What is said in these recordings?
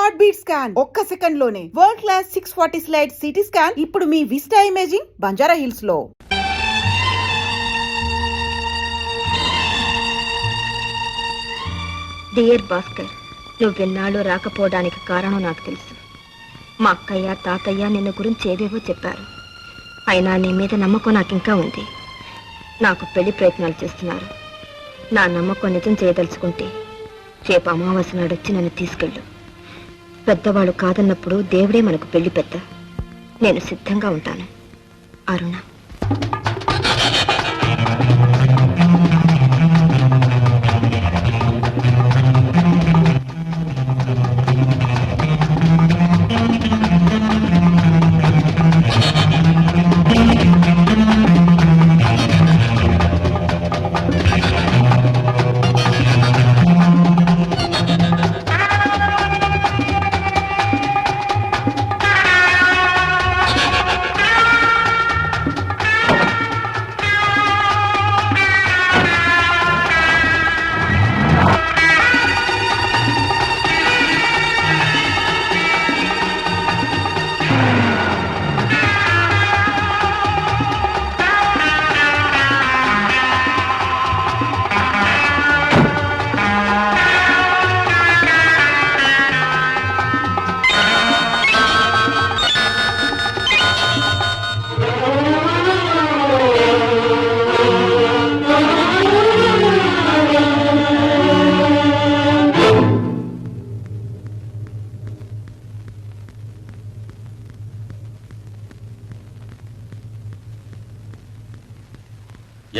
Heart beat scan ఒక్క second లోనే world class 640 slide CT scan ఇప్పుడు మీ విస్టా ఇమేజింగ్ బంజారా హిల్స్ లో. డియర్ భాస్కర్, నువ్వెన్నాళ్ళు రాకపోవడానికి కారణం నాకు తెలుసు. మా అక్కయ్య తాతయ్య నిన్ను గురించి ఏవేవో చెప్పారు. అయినా నీ మీద నమ్మకం నాకు ఇంకా ఉంది. నాకు పెళ్లి ప్రయత్నాలు చేస్తున్నారు. నా నమ్మకం నిజం చేయదలుచుకుంటే రేపు అమావాస్య నాడు వచ్చి నన్ను తీసుకెళ్ళు. పెద్దవాళ్ళు కాదన్నప్పుడు దేవుడే మనకు పెళ్లి పెద్ద. నేను సిద్ధంగా ఉంటాను. అరుణ.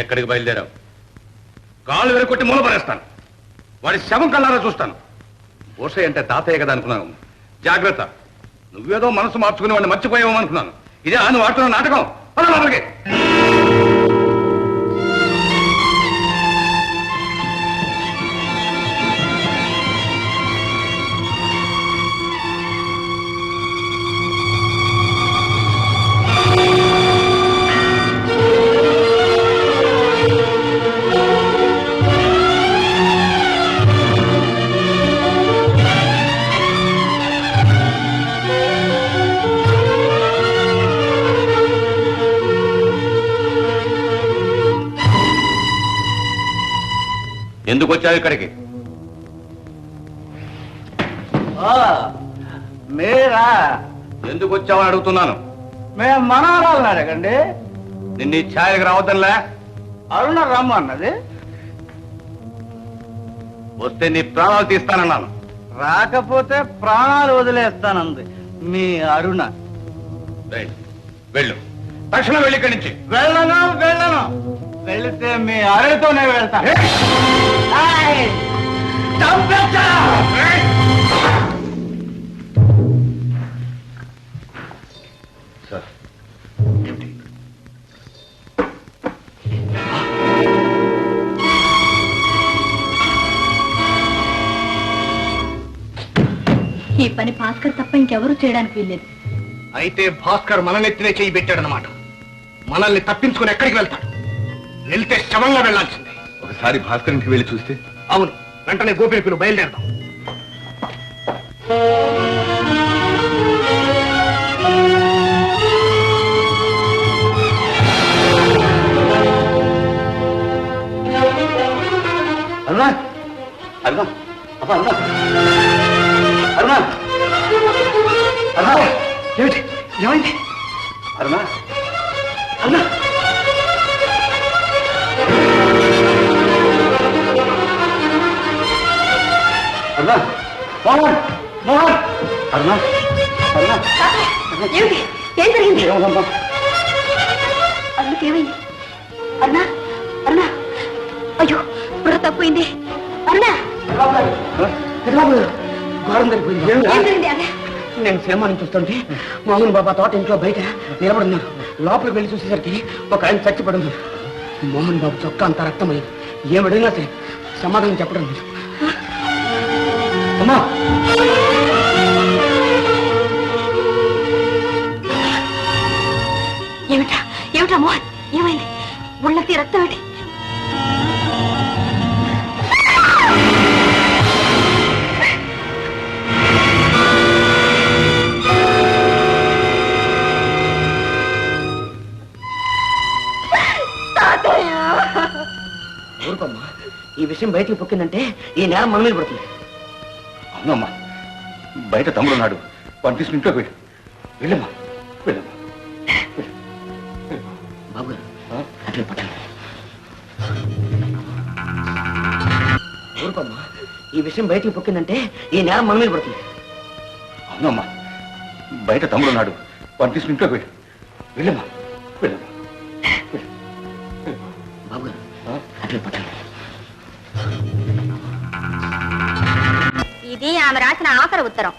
ఎక్కడికి బయలుదేరావు? కాళ్ళు వెరకొట్టి మూలపరేస్తాను. వాడి శవం కల్లారా చూస్తాను. బోసే అంటే తాతయ్య కదా అనుకున్నాను. జాగ్రత్త, నువ్వేదో మనసు మార్చుకుని వాడిని మర్చిపోయావు అనుకున్నాను. ఇదే నువ్వు ఆడుతున్న నాటకం. లోపలికి. ఎందుకు వచ్చావు ఇక్కడికి? మీరా? ఎందుకు వచ్చావని అడుగుతున్నాను. మేము మనవరాలను అడగండి. నిన్ను ఈ ఛాయకు రావద్దనిలే. అరుణ రమ్మన్నది. వస్తే నీ ప్రాణాలు తీస్తానన్నాను. రాకపోతే ప్రాణాలు వదిలేస్తానంది మీ అరుణ. వెళ్ళు, తక్షణం వెళ్ళి ఇక్కడి నుంచి. వెళ్ళను. వెళితే మీ అరుణతోనే వెళ్తాను. ఈ పని భాస్కర్ తప్ప ఇంకెవరూ చేయడానికి వీల్లేదు. అయితే భాస్కర్ మన నెత్తినే చేయి పెట్టాడనమాట. మనల్ని తప్పించుకుని ఎక్కడికి వెళ్తాడు? వెళ్తే శవంగా వెళ్లాల్సిందే. ఒకసారి భాస్కర్ ఇంటికి వెళ్ళి చూస్తే? అవును, వెంటనే గోపిని పిలువు, బయలుదేరదాం. అరుణ, అరుణ, అబ్బా అరుణ, అరుణ, అరుణ, ఏమిటి? ఏమైంది? అరుణ, అరుణ, అరుణ, మోహన్, మోహన్, అరుణ, అరుణ, ఏమిటి? ఏం జరిగింది? ఏమమ్మా? అరుణకి ఏమైంది? అరుణ, అరుణ, అయ్యో బుర్ర తప్పింది. అరుణ, ఘోరం జరిగిపోయింది. ఏం జరిగింది? అదే నేను సినిమాని చూస్తుంటే మోహన్ బాబా తోట ఇంట్లో బయట నిలబడున్నాను. లోపలికి వెళ్ళి చూసేసరికి ఒక ఆయన చచ్చిపడున్నాడు. మోహన్ బాబు చొక్కా అంత రక్తమైంది. ఏమడిగినా సరే సమాధానం చెప్పడం లేదు. అమ్మా, ఏమిటా మోహన్? ఏమైంది? ఒళ్ళకి రక్తం ఏంటి? విషయం బయటికి పొక్కిందంటే ఈ నేరం మన మీద పడుతుంది. అవునమ్మా, బయట తమ్ముడు ఉన్నాడు, వాడిని తీసుకుని ఇంట్లోకి వెళ్ళు. వెళ్ళమ్మా, వెళ్ళమ్మా. బాబు గారు అట్లా పట్టండి. ఊరుకోమ్మా, ఈ విషయం బయటికి పొక్కిందంటే ఈ నేరం మన మీద పడుతుంది. అవునమ్మా, బయట తమ్ముడు ఉన్నాడు, వాడిని తీసుకుని ఇంట్లోకి వెళ్ళు. వెళ్ళమ్మా, వెళ్ళమ్మా. బాబు గారు అట్లా పట్టండి. ఇది ఆమె రాసిన ఆఖరి ఉత్తరం.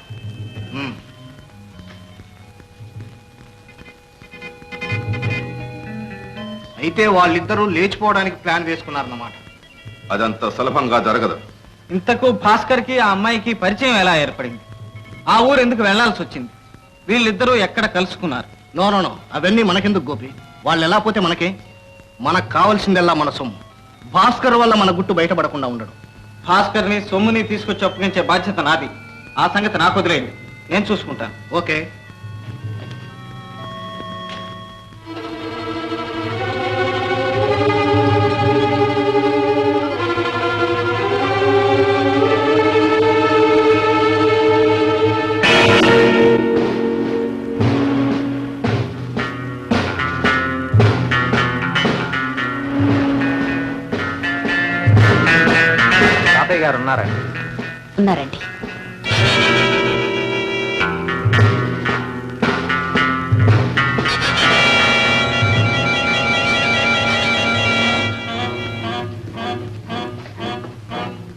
అయితే వాళ్ళిద్దరూ లేచిపోవడానికి ప్లాన్ వేసుకున్నారన్నమాట. అదంత సులభంగా జరగదు. ఇంతకు భాస్కర్ కి ఆ అమ్మాయికి పరిచయం ఎలా ఏర్పడింది? ఆ ఊరు ఎందుకు వెళ్లాల్సి వచ్చింది? వీళ్ళిద్దరూ ఎక్కడ కలుసుకున్నారు? నో నో నో, అవన్నీ మనకెందుకు గోపి. వాళ్ళు ఎలా పోతే మనకే. మనకు కావాల్సిందల్లా మన సొమ్ము. భాస్కర్ వల్ల మన గుట్టు బయటపడకుండా ఉండడు. భాస్కర్ ని సొమ్ముని తీసుకొచ్చి అప్పగించే బాధ్యత నాది. ఆ సంగతి నాకు వదిలేయండి, నేను చూసుకుంటాను. ఓకే. తాతయ్య గారు ఉన్నారండి? ఉన్నారండి.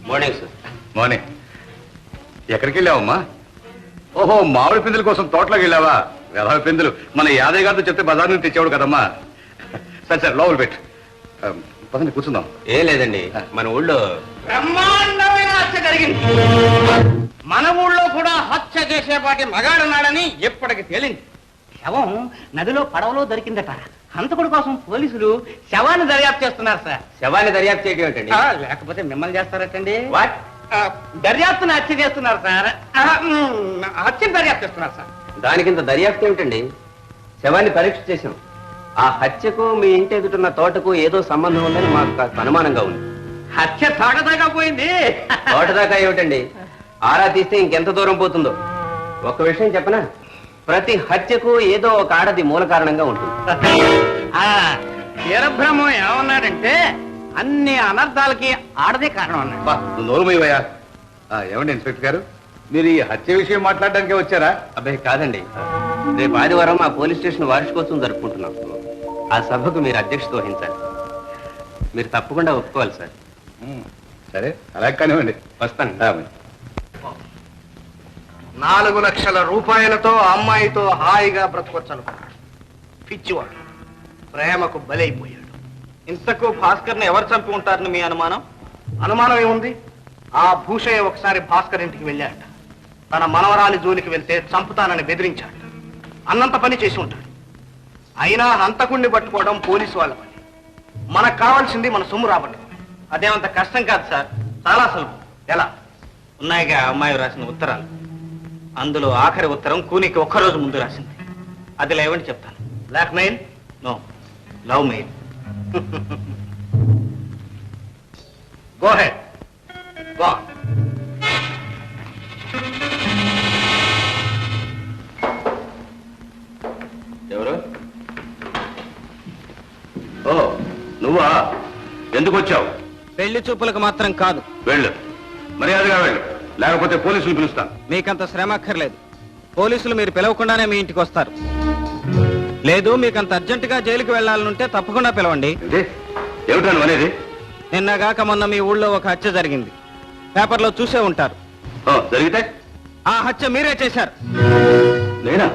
Morning sir. మార్నింగ్. ఎక్కడికి వెళ్ళావమ్మా? ఓహో, మామిడి పిందుల కోసం తోటలోకి వెళ్ళావా? వేలాది పిందులు మన యాదయ్య గారితో చెప్తే బజార్ నుంచి తెచ్చేవాడు కదమ్మా. సరే సరే, లోపల పెట్టు. పదండి, కూర్చుందాం. ఏం లేదండి, మన ఊళ్ళో బ్రహ్మాండమైన హత్య జరిగింది. మన ఊళ్ళో కూడా హత్య చేసేపాటి మగాడున్నాడని ఎప్పటికి తేలింది. శవం నదిలో పడవలో దొరికిందట. హంతకుడి కోసం పోలీసులు శవాన్ని దర్యాప్తు చేస్తున్నారు సార్. శవాన్ని దర్యాప్తు చేయడం ఏంటండి? లేకపోతే మిమ్మల్ని చేస్తారటండి. వాట్? దర్యాప్తుని హత్య చేస్తున్నారు సార్. హత్యని దర్యాప్తు చేస్తున్నారు సార్. దానికింత దర్యాప్తు ఏమిటండి? శవాన్ని పరీక్ష చేశాం. ఆ హత్యకు మీ ఇంటి ఎదుటిన్న తోటకు ఏదో సంబంధం ఉందని మాకు కాస్త అనుమానంగా ఉంది. హత్య తాగదాకా పోయింది. తోటదాకా ఏమిటండి, ఆరా తీస్తే ఇంకెంత దూరం పోతుందో. ఒక విషయం చెప్పనా, ప్రతి హత్యకు ఏదో ఒక ఆడది మూల కారణంగా ఉంటుంది. వీరబ్రహ్మం ఏమన్నాడంటే అన్ని అనర్థాలకి ఆడదే కారణం అన్నాడు. నువ్వు నోరుమయ్యా. ఏమండి ఇన్స్పెక్టర్ గారు, మీరు ఈ హత్య విషయం మాట్లాడడానికే వచ్చారా? అబ్బాయి కాదండి, రేపు ఆదివారం మా పోలీస్ స్టేషన్ వార్షికోత్సవం జరుపుకుంటున్నాం. ఆ సభకు మీరు అధ్యక్షత వహించాలి. మీరు తప్పకుండా ఒప్పుకోవాలి సార్. సరే, అలా కానివ్వండి. వస్తాను. 4 లక్షల రూపాయలతో ఆ అమ్మాయితో హాయిగా బ్రతకొచ్చనుకున్నాడు. పిచ్చివాడు ప్రేమకు బలైపోయాడు. ఇంతకు భాస్కర్ ని ఎవరు చంపి ఉంటారని మీ అనుమానం? అనుమానం ఏముంది? ఆ భూషయ్య ఒకసారి భాస్కర్ ఇంటికి వెళ్ళాట. తన మనవరాలి జోలికి వెళ్తే చంపుతానని బెదిరించాడు. అన్నంత పని చేసి ఉంటాడు. అయినా హంతకుణ్ణి పట్టుకోవడం పోలీసు వాళ్ళ పని. మనకు కావాల్సింది మన సొమ్ము రాబట్టి. అదేమంత కష్టం కాదు సార్, చాలా సులభం. ఎలా? ఉన్నాయిగా అమ్మాయి రాసిన ఉత్తరాలు. అందులో ఆఖరి ఉత్తరం కూనికి ఒక్కరోజు ముందు రాసింది. అది లేవండి చెప్తాను. Blackmail? No, love mail. Go head. Go. ఎవరు? ఓ, నువ్వా? ఎందుకు వచ్చావు? పెళ్లి చూపులకు మాత్రం కాదు. వెళ్ళు, మర్యాదగా వెళ్ళు, లేకపోతే పోలీసులు పిలుస్తాను. మీకంత శ్రమ అక్కర్లేదు. పోలీసులు మీరు పిలవకుండానే మీ ఇంటికి వస్తారు. లేదు, మీకంత అర్జెంటుగా జైలుకి వెళ్లాలనుంటే తప్పకుండా పిలవండి. ఏమిటా నువ్వు అనేది? నిన్నగాక మొన్న మీ ఊళ్ళో ఒక హత్య జరిగింది. పేపర్లో చూసే ఉంటారు. జరిగితే ఆ హత్య మీరే చేశారు. నేనా?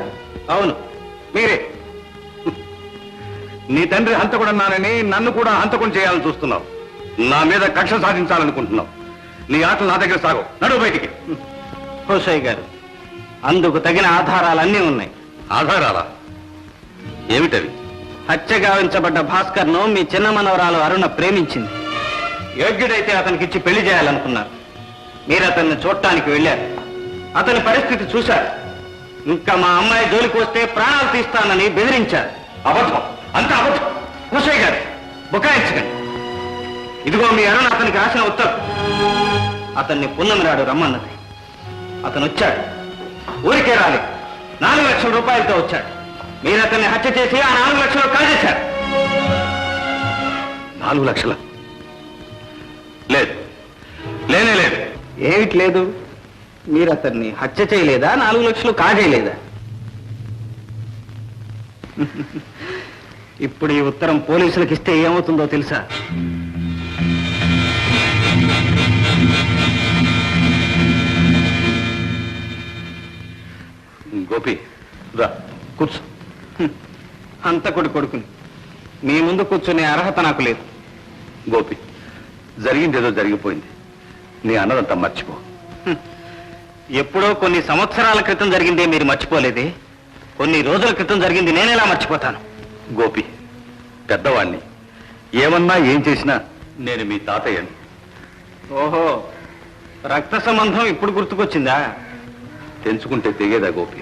అవును, మీరే. నీ తండ్రి హంతకుడన్నానని నన్ను కూడా హంతకుని చేయాలని చూస్తున్నావు. నా మీద కక్ష సాధించాలనుకుంటున్నావు. నీ ఆటలు నా దగ్గర సాగు. నడువు బయటికి. హోసయ్య గారు, అందుకు తగిన ఆధారాలన్నీ ఉన్నాయి. ఆధారాలా? ఏమిటవి? హత్య గావించబడ్డ భాస్కర్ ను మీ చిన్న మనవరాలు అరుణ ప్రేమించింది. యోగ్యుడైతే అతనికిచ్చి పెళ్లి చేయాలనుకున్నారు. మీరు అతన్ని చూడటానికి వెళ్ళారు. అతని పరిస్థితి చూశారు. ఇంకా మా అమ్మాయి జోలికి వస్తే ప్రాణాలు తీస్తానని బెదిరించారు. అబద్ధం, అంత అబద్ధం. హోసయ్య గారు, బుకాయించకండి. ఇదిగో మీ అరుణ అతనికి రాసిన ఉత్తరం. అతన్ని పున్నమి నాడు రమ్మన్నది. అతను వచ్చాడు. ఊరికే రాలేదు. 4 లక్షల రూపాయలతో వచ్చాడు. మీరు అతన్ని హత్య చేసి ఆ 4 లక్షలు కాజేశారు. 4 లక్షల? లేదు, లేనే లేదు. ఏమిటి లేదు? మీరు అతన్ని హత్య చేయలేదా? 4 లక్షలు కాజేయలేదా? ఇప్పుడు ఈ ఉత్తరం పోలీసులకు ఇస్తే ఏమవుతుందో తెలుసా? గోపి, రా కూర్చో. హంతకుడి కొడుకుని మీ ముందు కూర్చునే అర్హత నాకు లేదు. గోపి, జరిగిందేదో జరిగిపోయింది. నీ అన్నదంతా మర్చిపో. ఎప్పుడో కొన్ని సంవత్సరాల క్రితం జరిగిందే మీరు మర్చిపోలేదే. కొన్ని రోజుల క్రితం జరిగింది నేనెలా మర్చిపోతాను? గోపి, పెద్దవాణ్ణి. ఏమన్నా ఏం చేసినా నేను మీ తాతయ్యని. ఓహో, రక్త సంబంధం ఇప్పుడు గుర్తుకొచ్చిందా? తెంచుకుంటే తెగేదా గోపి?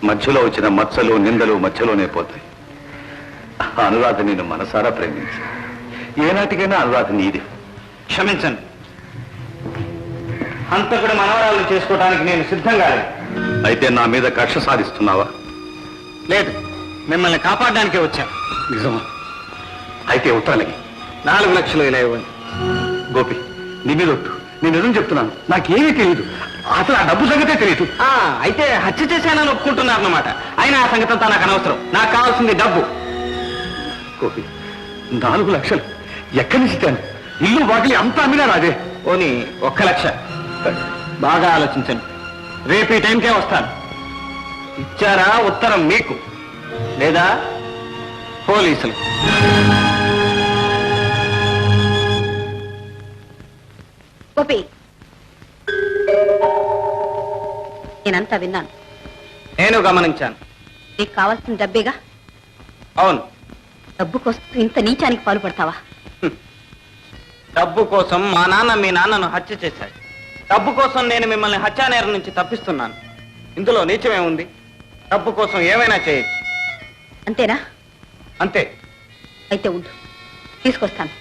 మధ్యలో వచ్చిన మచ్చలు నిందలు మధ్యలోనే పోతాయి. అనురాధ నేను మనసారా ప్రేమించి ఏనాటికైనా అనురాధ నీదే. క్షమించండి. హంతకుడి మనవరాలను చేసుకోవడానికి నేను సిద్ధంగా లేదు. అయితే నా మీద కక్ష సాధిస్తున్నావా? లేదు, మిమ్మల్ని కాపాడడానికే వచ్చాను. నిజమా? అయితే ఉత్తరానికి 4 లక్షలు ఇలా ఇవ్వండి. గోపి, నీ మీద ఒట్టు. నేను నిజం చెప్తున్నాను. నాకేమీ తెలియదు. అసలు ఆ డబ్బు సంగతే తెలియదు. అయితే హత్య చేశానని ఒప్పుకుంటున్నారన్నమాట. అయినా ఆ సంగతి అంతా నాకు అనవసరం. నాకు కావాల్సింది డబ్బు. గోపి, 4 లక్షలు ఎక్కడి నుంచి తేను? ఇల్లు వాకిలి అంతా అమ్మినా రాదే. పోనీ 1 లక్ష. బాగా ఆలోచించండి. రేపు ఈ టైంకే వస్తాను. ఇచ్చారా ఉత్తరం మీకు, లేదా పోలీసులు? గోపి, నేనంతా విన్నాను. నేను గమనించాను. నీకు కావాల్సిన డబ్బేగా? అవును. డబ్బు కోసం ఇంత నీచానికి పాల్పడతావా? డబ్బు కోసం మా నాన్న మీ నాన్నను హత్య చేశాడు. డబ్బు కోసం నేను మిమ్మల్ని హత్యానేరం నుంచి తప్పిస్తున్నాను. ఇందులో నీచమేముంది? డబ్బు కోసం ఏమైనా చేయొచ్చు. అంతేనా? అంతే. అయితే ఉండు, తీసుకొస్తాను.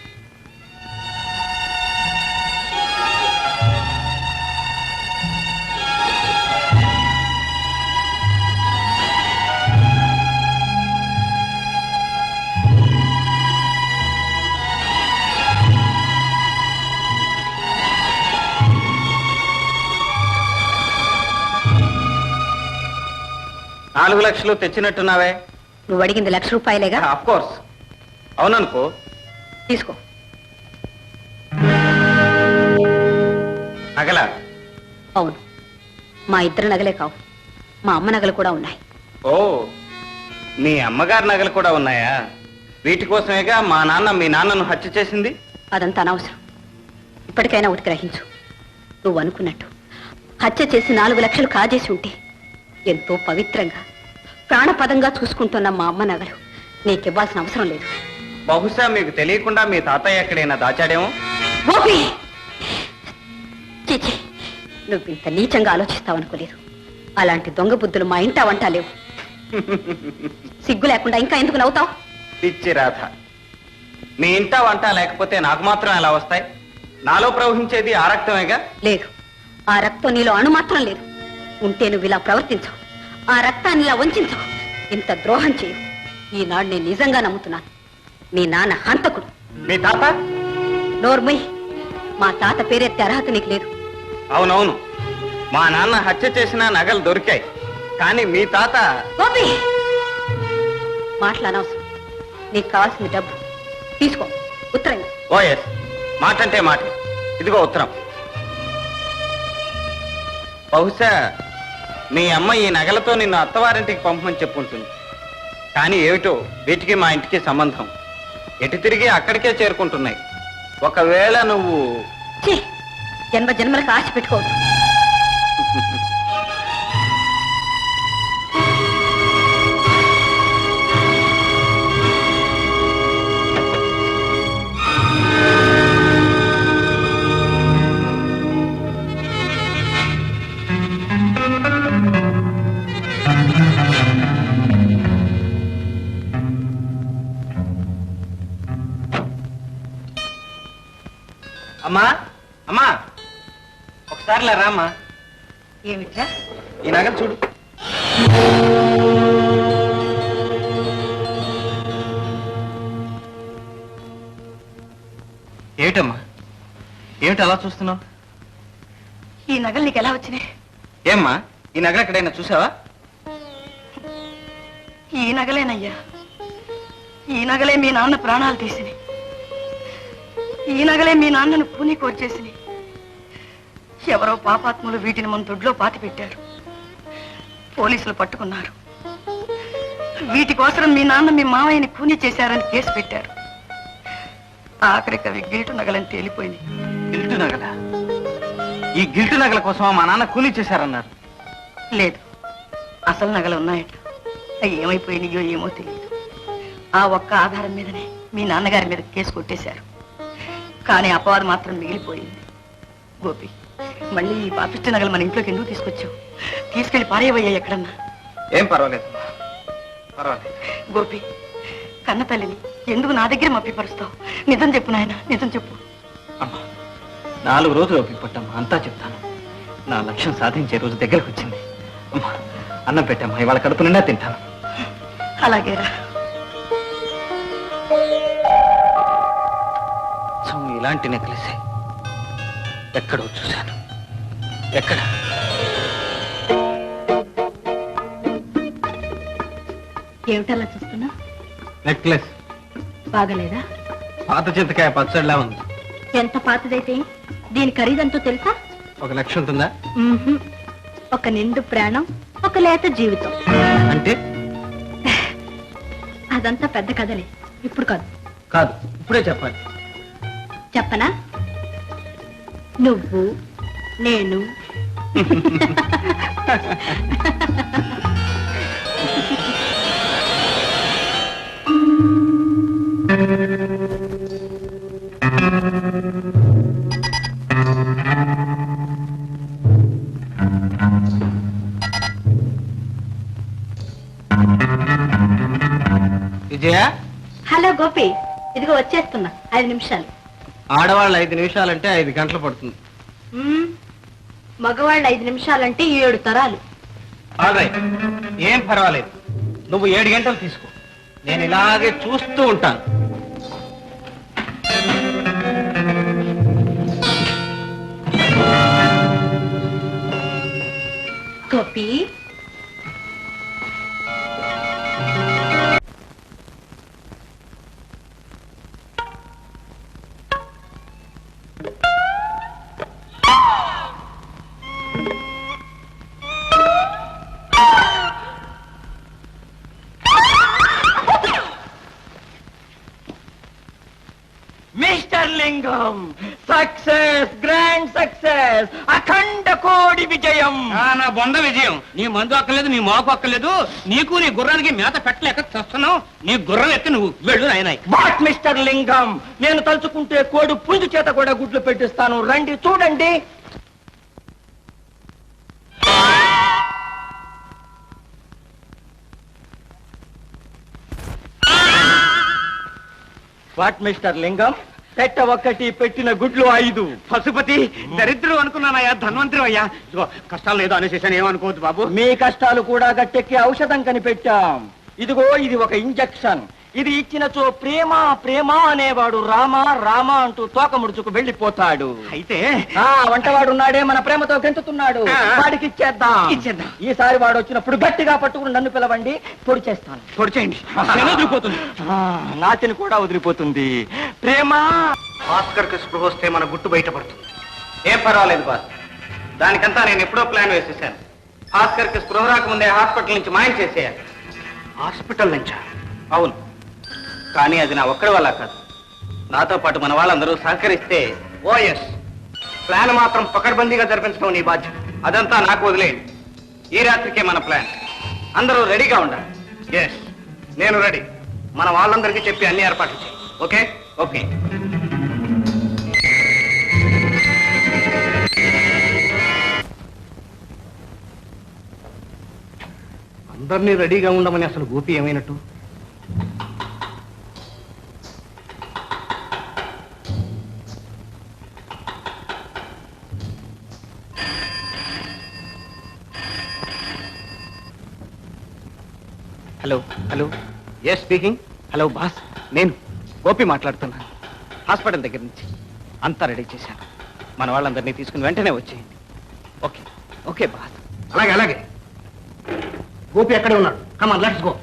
నాలుగు లక్షలు తెచ్చినట్టున్నావే. నువ్వు అడిగింది 1,00,000 రూపాయలేగా? Of course. అవుననుకో. తీసుకో. నగలా? అవును, మా ఇద్దరు నగలే కావు, మా అమ్మ నగలు కూడా ఉన్నాయి. ఓ, మీ అమ్మగారి నగలు కూడా ఉన్నాయా? వీటి కోసమేగా మా నాన్న మీ నాన్నను హత్య చేసింది. అదంతా అనవసరం. ఇప్పటికైనా ఒకటి గ్రహించు. నువ్వు అనుకున్నట్టు హత్య చేసి 4 లక్షలు కాజేసి ఉంటే ఎంతో పవిత్రంగా ప్రాణపదంగా చూసుకుంటున్న మా అమ్మ నగలు నీకివ్వాల్సిన అవసరం లేదు. బహుశా మీకు తెలియకుండా మీ తాతయ్య ఎక్కడైనా దాచాడేమో. గోపి, చీచి, నువ్వు ఇంత నీచంగా ఆలోచిస్తావనుకోలేదు. అలాంటి దొంగ బుద్ధులు మా ఇంట వంట లేవు. సిగ్గు లేకుండా ఇంకా ఎందుకు నవ్వుతావు? పిచ్చి రాధ, మీ ఇంట వంట లేకపోతే నాకు మాత్రం ఎలా వస్తాయి? నాలో ప్రవహించేది ఆ రక్తమేగా. లేదు, ఆ రక్తం నీలో అణు మాత్రం లేదు. ఉంటే నువ్వు ఇలా ప్రవర్తించవు, ఆ రక్తాన్ని ఇలా వంచవు, ఇంత ద్రోహం చేయు. ఈనాడు నేను నిజంగా నమ్ముతున్నాను, మీ నాన్న హంతకుడు. మీ తాత? నోర్మయ్, మా తాత పేరెత్తే అర్హత నీకు లేదు. అవునవును, మా నాన్న హత్య చేసిన నగలు దొరికాయి, కానీ మీ తాత... గోపి, మాట్లాడనవసరం. నీకు కావాల్సింది డబ్బు. తీసుకో, ఉత్తరం. ఓఎస్, మాటంటే మాట. ఇదిగో ఉత్తరం. బహుశా మీ అమ్మ ఈ నగలతో నిన్ను అత్తవారింటికి పంపమని చెప్పుంటుంది. కానీ ఏమిటో వీటికి మా ఇంటికి సంబంధం. ఎటు తిరిగి అక్కడికే చేరుకుంటున్నాయి. ఒకవేళ నువ్వు... ఛీ, జన్మ జన్మలకు ఆశ పెట్టుకోవద్దు. అమ్మా అమ్మా ఒకసారి ఇలా రామ్మా. ఏమిట్రా? ఈ నగలు చూడు. ఏమిటమ్మా, ఏమిటి అలా చూస్తున్నావు? ఈ నగలు నీకు ఎలా వచ్చినాయి? ఏమ్మా, ఈ నగలు ఎక్కడైనా చూసావా? ఈ నగలేనయ్యా, ఈ నగలే మీ నాన్న ప్రాణాలు తీసినాయి. ఈ నగలే మీ నాన్నను పూని కోర్చేసినాయి. ఎవరో పాపాత్ములు వీటిని మన దొడ్లో పాతి పెట్టారు. పోలీసులు పట్టుకున్నారు. వీటి కోసం మీ నాన్న మీ మావయ్యని కూని చేశారని కేసు పెట్టారు. ఆఖరికి అవి గిల్టు నగలని తేలిపోయింది. గిల్టు నగల? ఈ గిల్టు నగల కోసం మా నాన్న కూలీ చేశారన్నారు. లేదు, అసలు నగలు ఉన్నాయట. అవి ఏమైపోయినాయో ఏమో తెలియదు. ఆ ఒక్క ఆధారం మీదనే మీ నాన్నగారి మీద కేసు కొట్టేశారు. కానీ అపవాదం మాత్రం మిగిలిపోయింది. గోపి, మళ్ళీ ఈ పాపిష్టి నగలు మన ఇంట్లోకి ఎందుకు తీసుకొచ్చావు? తీసుకెళ్లి పారేవయ్యా ఎక్కడన్నా. ఏం పర్వాలేదు, పర్వాలేదు. గోపి, కన్న తల్లిని ఎందుకు నా దగ్గర మప్పిపరుస్తావు? నిజం చెప్పు నాయన, నిజం చెప్పు. అమ్మా, 4 రోజులు ఓపిక పట్టమ్మా, అంతా చెప్తాను. నా లక్ష్యం సాధించే రోజు దగ్గరకు వచ్చింది. అమ్మా, అన్నం పెట్టమ్మా, ఇవాళ కడుపు నిండా తింటాను. అలాగేరా. ఇలాంటి నెక్లెసే ఎక్కడో చూశాను. ఎక్కడ? ఏమిటలా చూస్తున్నా? నెక్లెస్ బాగలేదా? పాత చింతకాయ పచ్చడిలా ఉంది. ఎంత పాతదైతే దీని ఖరీదంతో తెలుసా? 1 లక్ష ఉంటుందా? ఒక నిండు ప్రాణం, ఒక లేత జీవితం. అంటే అదంతా పెద్ద కథలే, ఇప్పుడు కాదు. కాదు, ఇప్పుడే చెప్పాలి. చెప్పనా? నువ్వు, నేను విజయ, హలో గోపి, ఇదిగో వచ్చేస్తున్నా. 5 నిమిషాలు. ఆడవాళ్ళు 5 నిమిషాలంటే 5 గంటలు పడుతుంది. మగవాళ్ళు 5 నిమిషాలంటే 7 తరాలు. ఏం పర్వాలేదు, నువ్వు 7 గంటలు తీసుకో, నేను ఇలాగే చూస్తూ ఉంటాను. గోపి, మిస్టర్ లింగం, సక్సెస్, గ్రాండ్ సక్సెస్, అఖండ కోడి విజయం. నా బొంద విజయం. నీ మందు అక్కర్లేదు, నీ మోకు అక్కర్లేదు. నీకు నీ గుర్రానికి మేత పెట్టలేక చూస్తున్నావు. నీ గుర్రం ఎత్తి నువ్వు వెళ్ళు నాయనాయ్. వాట్ మిస్టర్ లింగం, నేను తలుచుకుంటే కోడి పుంజు చేత కూడా గుడ్లు పెట్టిస్తాను. రండి చూడండి. వాట్ మిస్టర్ లింగం, పెట్ట 1, పెట్టిన గుడ్లు 5. పశుపతి, దరిద్రుడు అనుకున్నానయ్యా, ధన్వంతరి అయ్యా. ఇదిగో కష్టాలు లేదో అనేసేసాను, ఏమనుకోవద్దు బాబు. మీ కష్టాలు కూడా గట్టెక్కి ఔషధం కనిపెట్టాం. ఇదిగో ఇది ఒక ఇంజెక్షన్. ఇది ఇచ్చినచో ప్రేమ ప్రేమ అనేవాడు రామ రామ అంటూ తోక ముడుచుకు వెళ్ళిపోతాడు. అయితే వంటవాడు ఉన్నాడే, మన ప్రేమతో గెంతుతున్నాడు, వాడికి ఇచ్చేద్దాం. ఈసారి వాడు వచ్చినప్పుడు గట్టిగా పట్టుకుని నన్ను పిలవండి, పొడి చేస్తాను. పొడి చేయండి, వదిలిపోతుంది. నాతిని కూడా వదిలిపోతుంది. ప్రేమ. భాస్కర్ కి స్పృహ వస్తే మన గుట్టు బయటపడుతుంది. ఏం పర్వాలేదు బాస్, దానికంతా నేను ఎప్పుడో ప్లాన్ వేసేసాను. భాస్కర్ కి స్పృహ రాకముందే హాస్పిటల్ నుంచి మాయం చేసేయాలి. హాస్పిటల్ నుంచా? అవును, కానీ అది నా ఒక్కడి వల్ల కాదు. నాతో పాటు మన వాళ్ళందరూ సహకరిస్తే ఓఎస్ ప్లాన్ మాత్రం పకడ్బందీగా జరిపించడం నీ బాధ్యత. అదంతా నాకు వదిలేయండి. ఈ రాత్రికే మన ప్లాన్. అందరూ రెడీగా ఉండాలి. ఎస్, నేను రెడీ. మన వాళ్ళందరికీ చెప్పి అన్ని ఏర్పాట్లు చేయి. Okay okay. అందరినీ రెడీగా ఉండమని అసలు గోపి ఏమైనట్టు? Hello hello yes speaking. Hello boss, నేను గోపి మాట్లాడుతున్నాను హాస్పిటల్ దగ్గర నుంచి. అంతా రెడీ చేశాను. మన వాళ్ళందరినీ తీసుకుని వెంటనే వచ్చేయండి. Okay okay boss. అలాగే అలాగే. గోపి ఎక్కడే ఉన్నాడు. Come on let's go.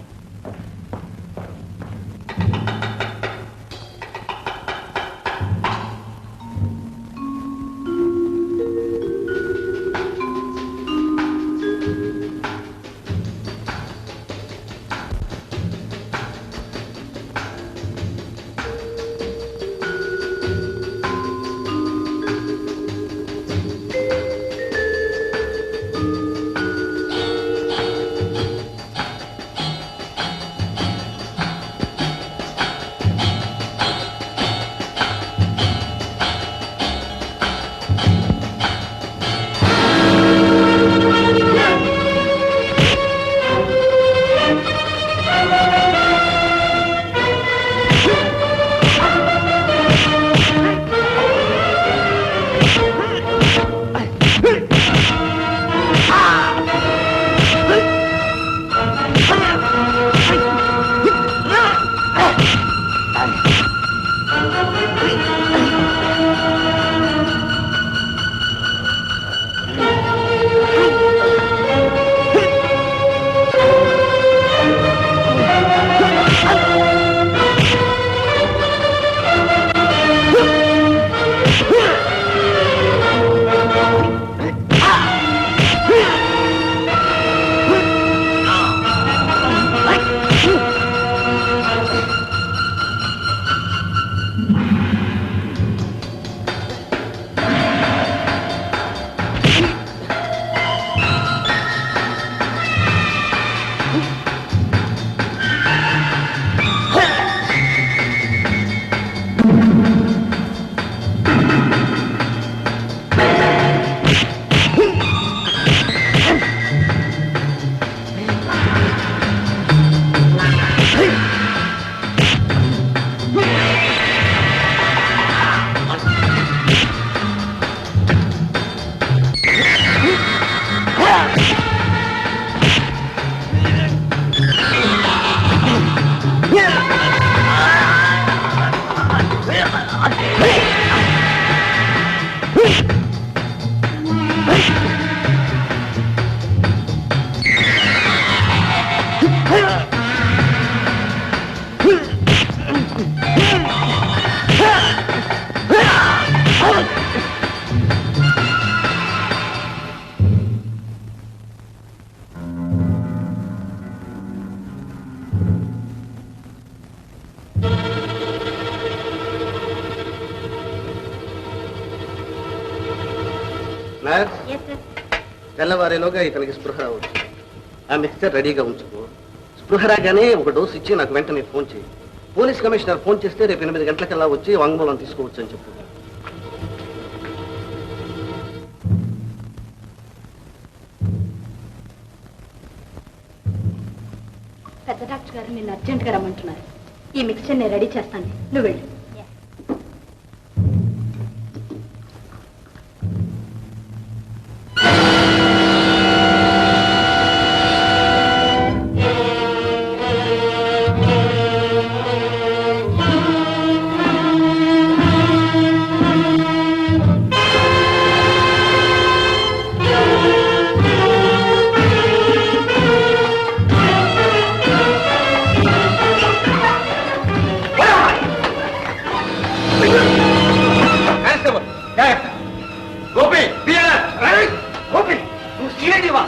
తెల్లవారేలోగా ఇతనికి స్పృహ రావచ్చు. ఆ మిక్చర్ రెడీగా ఉంచుకో. స్పృహ రాగానే ఒక డోసు ఇచ్చి నాకు వెంటనే ఫోన్ చేయి. పోలీస్ కమిషనర్ ఫోన్ చేస్తే రేపు 8 గంటలకల్లా వచ్చి వాంగ్మూలం తీసుకోవచ్చు అని చెప్పు. పెద్ద డాక్టర్ గారు నిన్ను అర్జెంట్గా రమ్మంటున్నారు. ఈ మిక్చర్ నేను రెడీ చేస్తాను, నువ్వు వెళ్ళు. గోపి గోపి నువ్వు సీరియస్వా?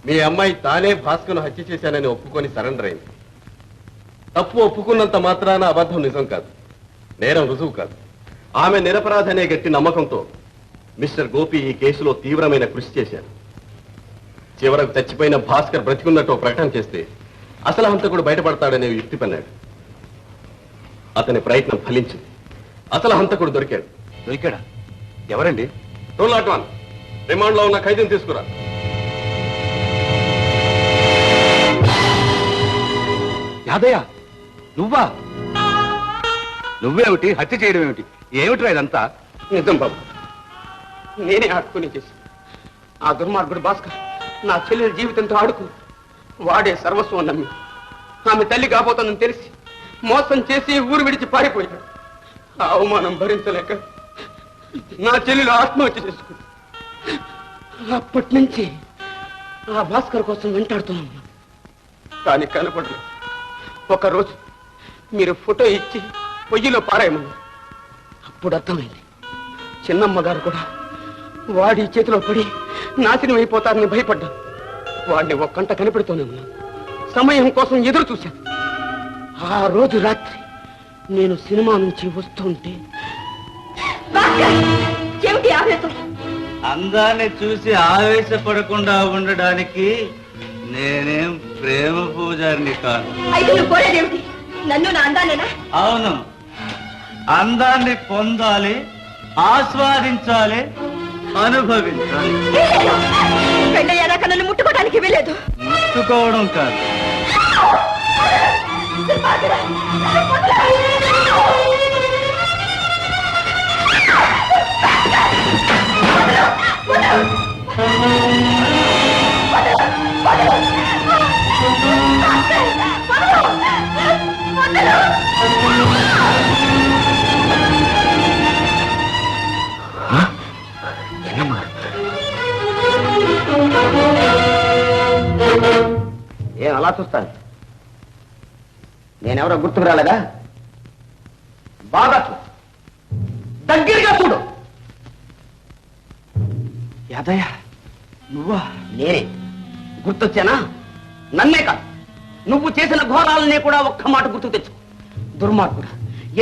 మీ అమ్మాయి తానే భాస్కర్ను హత్య చేశానని ఒప్పుకొని సరెండర్ అయింది. తప్పు ఒప్పుకున్నంత మాత్రాన అబద్ధం నిజం కాదు, నేరం రుజువు కాదు. ఆమె నిరపరాధనే గట్టి నమ్మకంతో మిస్టర్ గోపి ఈ కేసులో తీవ్రమైన కృషి చేశారు. చివరకు చచ్చిపోయిన భాస్కర్ బ్రతికున్నట్టు ప్రకటన చేస్తే అసలు హంతకుడు బయటపడతాడనే యుక్తి పన్నాడు. అతని ప్రయత్నం ఫలించింది. అసలు హంతకుడు దొరికాడు. దొరికాడా? ఎవరండి? 201 రిమాండ్ లో ఉన్న ఖైదీని తీసుకురా. యాదయ్య, నువ్వా? నువ్వేమిటి హత్య చేయడం ఏమిటి? ఏమిట్రా ఇదంతా? నిజం బాబు, నేనే ఆడుకుని చేసి ఆ దుర్మార్గుడు భాస్కర్ నా చెల్లెల జీవితంతో ఆడుకు వాడే సర్వస్వం నమ్మి ఆమె తల్లి కాబోతుందని తెలిసి మోసం చేసి ఊరు విడిచి పారిపోయాడు. ఆ అవమానం భరించలేక నా చెల్లెలు ఆత్మహత్య చేసుకుంది. అప్పటి నుంచి ఆ భాస్కర్ కోసం వెంటాడుతున్నాను, కానీ కనపడలేదు. ఒకరోజు మీరు ఫోటో ఇచ్చి పొయ్యిలో పారాయమన్నారు. అప్పుడు అర్థమైంది, చిన్నమ్మ గారు కూడా వాడి చేతిలో పడి నాశనం అయిపోతారని భయపడ్డాను. వాడిని ఒక్కంట కనిపెడుతూనే ఉన్నాను. సమయం కోసం ఎదురు చూశాను. ఆ రోజు రాత్రి నేను సినిమా నుంచి వస్తుంటే అందాన్ని చూసి ఆవేశపడకుండా ఉండడానికి నేనేం ప్రేమ పూజారిని కాను. నన్ను నా అందానేనా? అవును, అందాన్ని పొందాలి, ఆస్వాదించాలి, అనుభవించాలి. పెళ్ళయ్యాక నన్ను ముట్టుకోవడానికి వీలేదు. ముట్టుకోవడం కాదు, ఏం అలా చూస్తాను? నేనెవరో గుర్తుకు రాలేదా? బాగా చూడు, దగ్గరగా చూడు. యాదయ్య, నువ్వా? నేనే. గుర్తొచ్చానా? నన్నే కాదు, నువ్వు చేసిన ఘోరాలనే కూడా ఒక్క మాట గుర్తు తెచ్చు. దుర్మార్గుడు,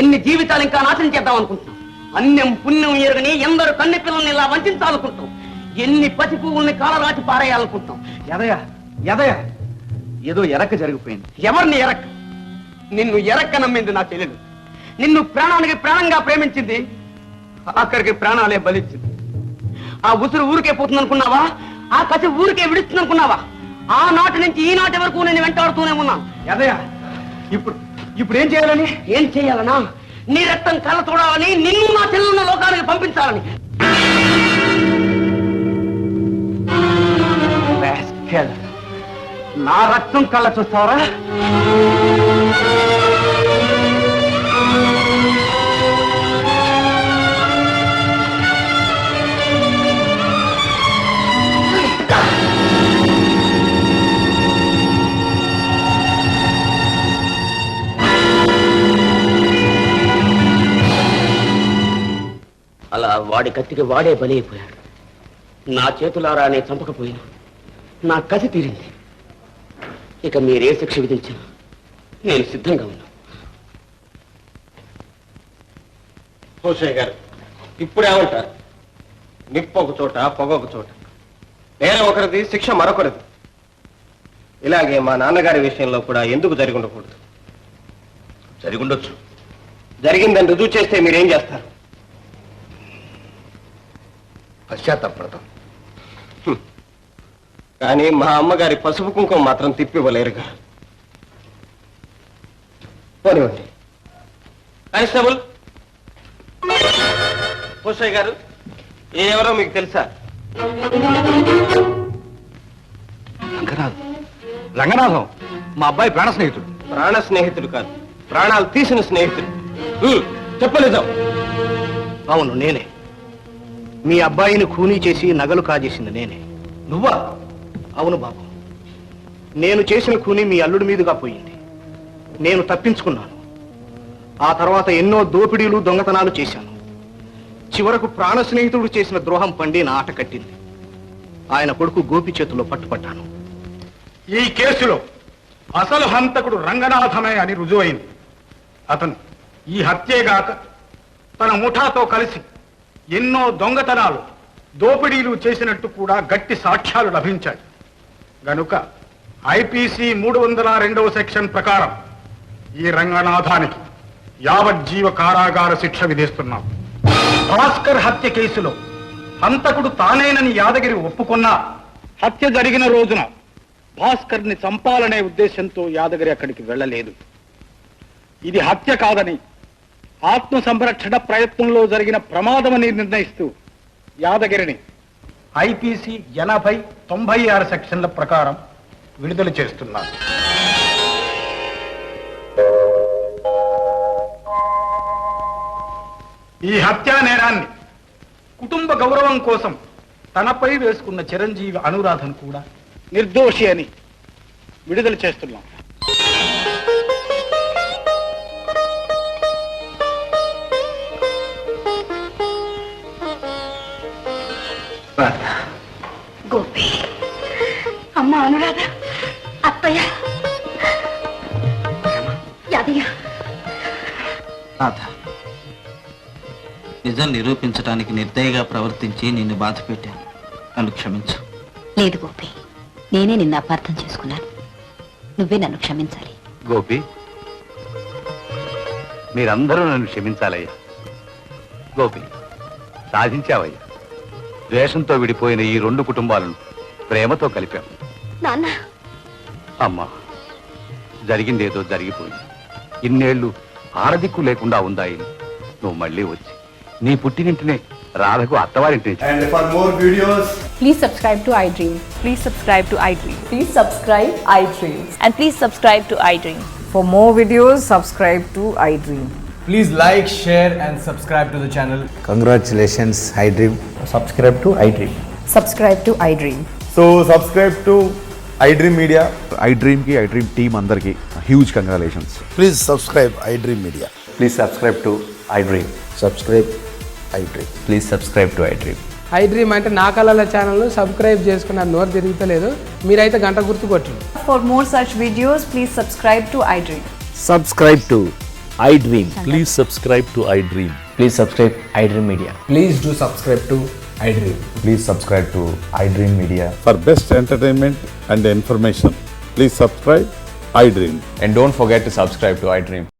ఎన్ని జీవితాలు ఇంకా నాశనం చేద్దాం అనుకుంటున్నావు? అన్యం పుణ్యం ఎరుగని ఎందరు కన్నె పిల్లల్ని ఇలా వంచాలనుకుంటాం. ఎన్ని పసి పువ్వుల్ని కాలరాచి పారేయాలనుకుంటాం. యాదయ్య, యాదయ్య, ఏదో ఎరక్క జరిగిపోయింది. ఎవరిని ఎరక్క? నిన్ను ఎరక్క నమ్మింది నా చెల్లెలు. నిన్ను ప్రాణానికి ప్రాణంగా ప్రేమించింది, ఆఖరికి ప్రాణాలే బలిచ్చింది. ఆ ఉసురు ఊరికే పోతుంది అనుకున్నావా? ఆ కసి ఊరికే విడుస్తుంది అనుకున్నావా? ఆ నాటి నుంచి ఈ నాటి వరకు నేను వెంటాడుతూనే ఉన్నాను. యాదయ్య, ఇప్పుడు ఏం చేయాలని? ఏం చేయాలనా? నీ రక్తం కళ్ళ చూడాలని, నిన్ను నా చెల్లెలున్న లోకానికి పంపించాలని. నా రక్తం కళ్ళ చూస్తావరా? అలా వాడి కత్తికి వాడే బలైపోయాడు. నా చేతులారానే చంపకపోయినా నా కసి తీరింది. ఇక మీరే శిక్ష విధించినా నేను సిద్ధంగా ఉన్నా. హోషయ్య గారు, ఇప్పుడేమంటారు? నిప్పు ఒక చోట, పొగ ఒక చోట. నేరం ఒకరిది, శిక్ష మరొకరిది. ఇలాగే మా నాన్నగారి విషయంలో కూడా ఎందుకు జరిగి ఉండకూడదు? జరిగుండొచ్చు. జరిగిందని రుజువు చేస్తే మీరేం చేస్తారు? పశ్చాత్తాపడతాం. కానీ మా అమ్మగారి పసుపు కుంకుమ మాత్రం తిప్పివ్వలేరుగా. పోనివ్వండి. కానిస్టేబుల్ పోషయ్య గారు, ఎవరో మీకు తెలుసా? రంగనాథం మా అబ్బాయి ప్రాణ స్నేహితుడు. ప్రాణ స్నేహితుడు కాదు, ప్రాణాలు తీసిన స్నేహితుడు. చెప్పలేదాం. అవును, నేనే. మీ అబ్బాయిని ఖూనీ చేసి నగలు కాజేసింది నేనే. నువ్వా? అవును బాబు, నేను చేసిన ఖూనీ మీ అల్లుడి మీదుగా పోయింది. నేను తప్పించుకున్నాను. ఆ తర్వాత ఎన్నో దోపిడీలు దొంగతనాలు చేశాను. చివరకు ప్రాణ స్నేహితుడు చేసిన ద్రోహం పండి నా ఆట కట్టింది. ఆయన కొడుకు గోపి చేతుల్లో పట్టుపడ్డాను. ఈ కేసులో అసలు హంతకుడు రంగనాథమే అని రుజువైంది. అతను ఈ హత్యేగాక తన ముఠాతో కలిసి ఎన్నో దొంగతనాలు దోపిడీలు చేసినట్టు కూడా గట్టి సాక్ష్యాలు లభించాయి. గనుక ఐపీసీ 302వ సెక్షన్ ప్రకారం ఈ రంగనాథానికి యావజ్జీవ కారాగార శిక్ష విధిస్తున్నాం. భాస్కర్ హత్య కేసులో హంతకుడు తానేనని యాదగిరి ఒప్పుకున్నా హత్య జరిగిన రోజున భాస్కర్ ని చంపాలనే ఉద్దేశంతో యాదగిరి అక్కడికి వెళ్ళలేదు. ఇది హత్య కాదని ఆత్మ సంరక్షణ ప్రయత్నంలో జరిగిన ప్రమాదమని నిర్ణయిస్తూ యాదగిరిని ఐపీసీ 80, 96 సెక్షన్ల ప్రకారం విడుదల చేస్తున్నారు. ఈ హత్యా నేరాన్ని కుటుంబ గౌరవం కోసం తనపై వేసుకున్న చిరంజీవి అనురాధను కూడా నిర్దోషి అని విడుదల చేస్తున్నాం. గోపి, అమ్మ అనురాధ, అత్తయ్య, యాదయ్య. నిజం నిరూపించడానికి నిర్దయగా ప్రవర్తించి నిన్ను బాధ పెట్టాను. నన్ను క్షమించు. లేదు గోపి, నేనే నిన్ను అపార్థం చేసుకున్నాను. నువ్వే నన్ను క్షమించాలి. గోపి, మీరందరూ నన్ను క్షమించాలయ్యా. గోపి, సాధించావయ్యా. ద్వేషంతో విడిపోయిన ఈ 2 కుటుంబాలను ప్రేమతో కలిపాం. నాన్న, అమ్మా, జరిగిందేదో జరిగిపోయింది. ఇన్నేళ్లు ఆరదిక్కు లేకుండా ఉందా ఇల్లు. నువ్వు మళ్ళీ వచ్చి నీ పుట్టినింటినే రాధకు అత్తవారింటిని. And for more videos, Please subscribe to iDream. Please subscribe to iDream. Please subscribe iDream. And please subscribe to iDream. For more videos, subscribe to iDream. Please like, share and subscribe to the channel. Congratulations, iDream. Subscribe to iDream. Subscribe to iDream. So subscribe to iDream Media. iDream ki iDream team andarki huge congratulations. please subscribe iDream Media. Please subscribe to iDream. Subscribe iDream. Please subscribe to iDream. iDream అంటే నా కళల channel subscribe చేసుకున్న నోరు తిరుగుతలేదు. మీరైతే గంట గుర్తు కొట్టండి. For more such videos, please subscribe to iDream. Subscribe to iDream. Please subscribe to iDream. Please subscribe iDream Media. Please do subscribe to iDream. Please subscribe to iDream Media. For best entertainment and information, please subscribe iDream. And don't forget to subscribe to iDream.